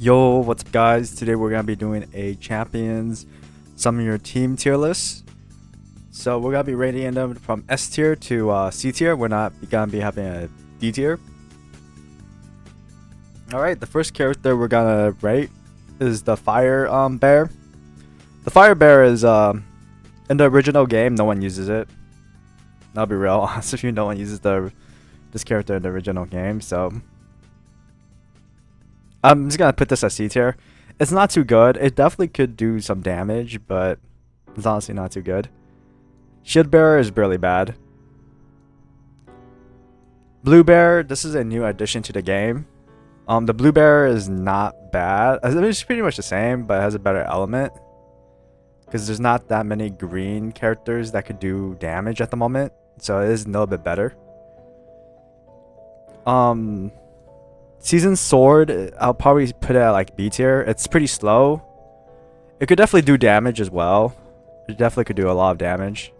Yo, what's up guys? Today we're gonna be doing a champions summon your team tier list. So we're gonna be rating them from S tier to C tier. We're not gonna be having a D tier. Alright, the first character we're gonna rate is the Fire Bear. The Fire Bear is in the original game, no one uses it. I'll be real honest with you, no one uses this character in the original game, so I'm just gonna put this as C tier. It's not too good. It definitely could do some damage, but it's honestly not too good. Shield Bearer is really bad. Blue Bear, this is a new addition to the game. The Blue Bear is not bad. I mean, it's pretty much the same, but it has a better element. Because there's not that many green characters that could do damage at the moment. So it is a little bit better. Seasoned Sword, I'll probably put it at like B tier. It's pretty slow. It could definitely do damage as well. It definitely could do a lot of damage.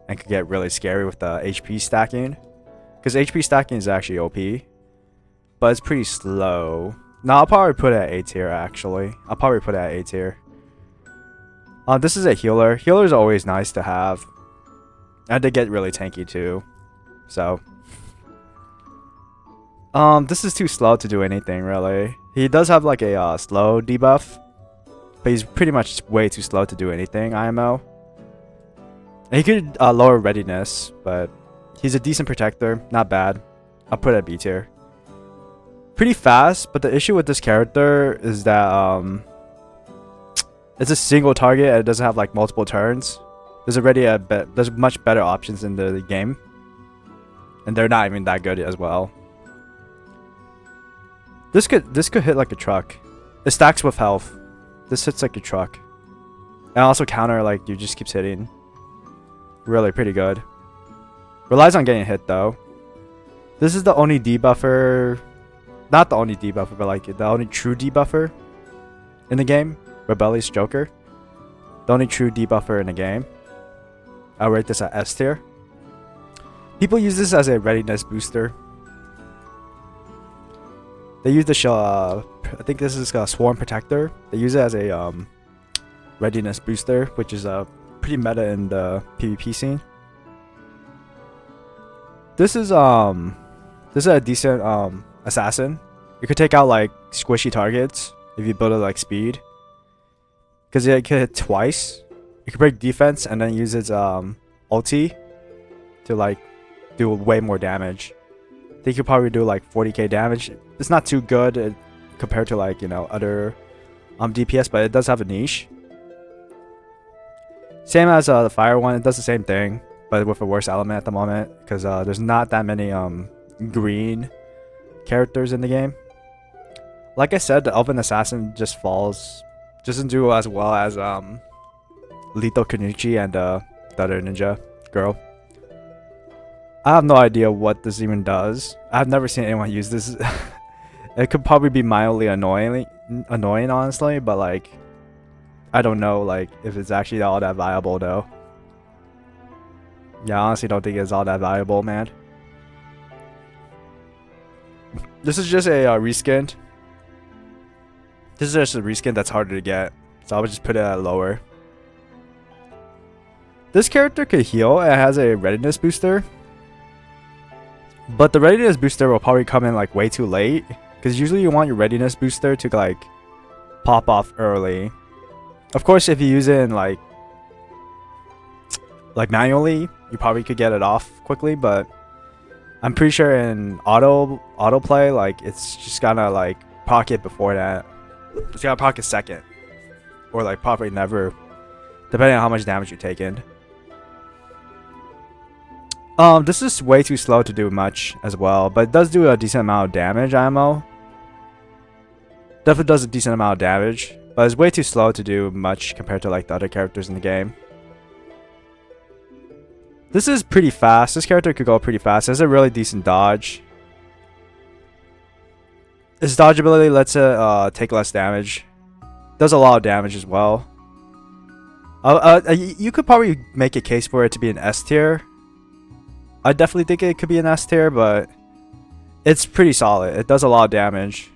And could get really scary with the HP stacking. Because HP stacking is actually OP. But it's pretty slow. No, I'll probably put it at A tier actually. I'll probably put it at A tier. This is a healer. Healers are always nice to have. And they get really tanky too. So this is too slow to do anything really. He does have like a slow debuff, but he's pretty much way too slow to do anything IMO. And he could lower readiness, but he's a decent protector, not bad. I'll put it at B tier. Pretty fast, but the issue with this character is that it's a single target and it doesn't have like multiple turns. There's already there's much better options in the game, and they're not even that good as well. This could hit like a truck. It stacks with health. This hits like a truck. And also counter like you just keeps hitting. Really pretty good. Relies on getting hit though. This is the only debuffer. Not the only debuffer, but like the only true debuffer in the game. Rebellious Joker. The only true debuffer in the game. I'll rate this at S tier. People use this as a readiness booster. They use the shell, I think this is a Swarm Protector. They use it as a readiness booster, which is pretty meta in the PvP scene. This is a decent assassin. You could take out like squishy targets if you build it like speed. Because it can hit twice. You can break defense and then use its ulti to like do way more damage. I think you could probably do like 40k damage. It's not too good compared to like, you know, other DPS, but it does have a niche. Same as the fire one, it does the same thing, but with a worse element at the moment because there's not that many green characters in the game. Like I said, the Elven Assassin just doesn't do as well as Lethal Kenichi and the other ninja girl. I have no idea what this even does. I've never seen anyone use this. It could probably be mildly annoying honestly, but like I don't know like if it's actually all that viable though. Yeah, I honestly don't think it's all that valuable, man. This is just a reskin. This is just a reskin that's harder to get, so I would just put it at lower. This character could heal. It has a readiness booster. But the readiness booster will probably come in like way too late. Because usually you want your readiness booster to like pop off early. Of course, if you use it in like manually, you probably could get it off quickly. But I'm pretty sure in autoplay, like it's just gonna like proc it before that. It's gonna proc a second. Or like probably never. Depending on how much damage you take in. This is way too slow to do much as well, but it does do a decent amount of damage, IMO. Definitely does a decent amount of damage, but it's way too slow to do much compared to like the other characters in the game. This is pretty fast. This character could go pretty fast. It has a really decent dodge. Its dodge ability lets it take less damage. Does a lot of damage as well. You could probably make a case for it to be an S tier. I definitely think it could be an S tier, but it's pretty solid. It does a lot of damage.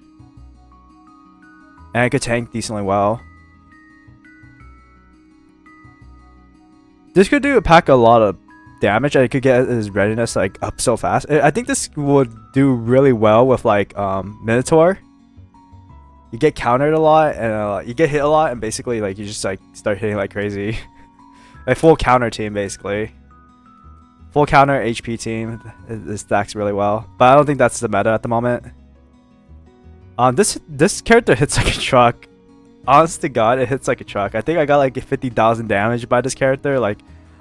and it could tank decently well. This could pack a lot of damage, and it could get his readiness like up so fast. I think this would do really well with like Minotaur. You get countered a lot, and you get hit a lot, and basically like you just like start hitting like crazy. A full counter team basically. Full counter HP team. It stacks really well, but I don't think that's the meta at the moment. This character hits like a truck. Honest to God, it hits like a truck. I think I got like 50,000 damage by this character. Like,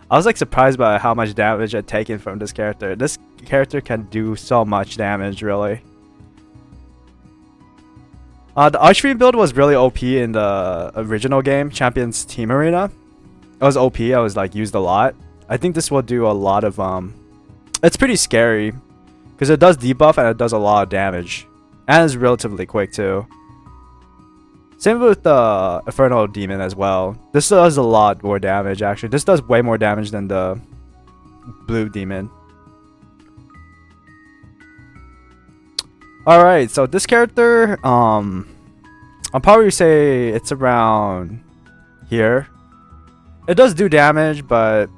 I was like surprised by how much damage I'd taken from this character. This character can do so much damage, really. The Archfiend build was really OP in the original game, Champions Team Arena. It was OP. I was like used a lot. I think this will do a lot of it's pretty scary because it does debuff and it does a lot of damage, and it's relatively quick too. Same with the Infernal Demon as well. This does a lot more damage actually. This does way more damage than the Blue Demon. Alright, so this character, I'll probably say it's around here. It does do damage, but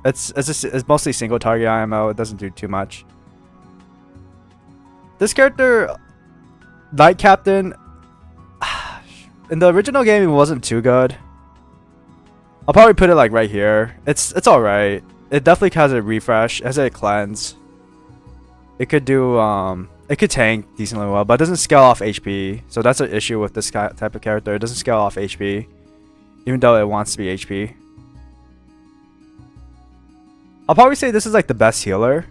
it's mostly single target IMO. It doesn't do too much. This character, Knight Captain, in the original game, it wasn't too good. I'll probably put it like right here. It's alright. It definitely has a refresh, has a cleanse. It could do it could tank decently well, but it doesn't scale off HP. So that's an issue with this type of character. It doesn't scale off HP, even though it wants to be HP. I'll probably say this is like the best healer.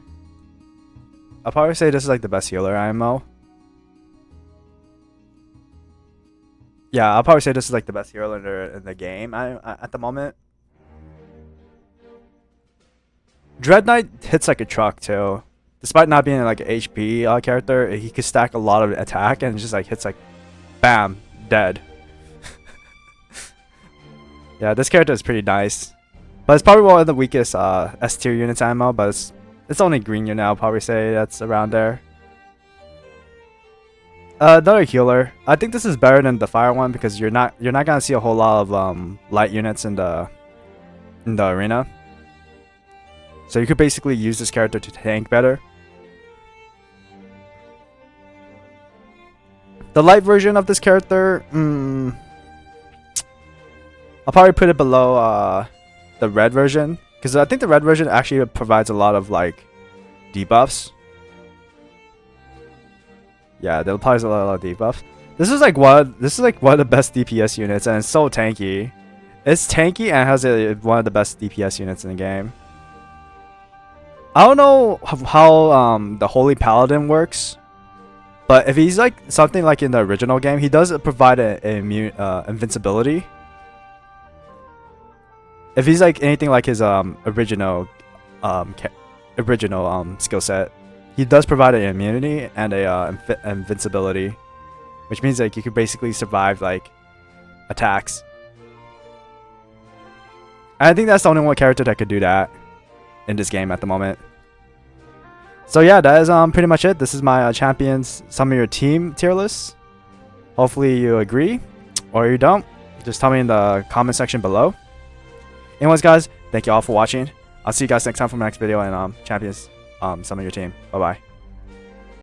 IMO. Yeah, I'll probably say this is like the best hero in the game at the moment. Dread Knight hits like a truck too. Despite not being like an HP character, he could stack a lot of attack and just like hits like bam, dead. Yeah, this character is pretty nice. But it's probably one of the weakest S tier units ammo, but it's only green unit. I'll probably say that's around there. Another healer. I think this is better than the fire one because you're not gonna see a whole lot of light units in the arena. So you could basically use this character to tank better. The light version of this character, I'll probably put it below the red version because I think the red version actually provides a lot of like debuffs. Yeah, there applies a lot of debuffs. This is like one of the best DPS units, and it's so tanky. It's tanky and has one of the best DPS units in the game. I don't know how the Holy Paladin works, but if he's like something like in the original game, he does provide invincibility. If he's like anything like his original skill set, he does provide an immunity and a invincibility, which means like you could basically survive like attacks. And I think that's the only one character that could do that in this game at the moment. So yeah, that is pretty much it. This is my champions, some of your team tier lists. Hopefully you agree, or you don't. Just tell me in the comment section below. Anyways, guys, thank you all for watching. I'll see you guys next time for my next video and champions, some of your team. Bye bye.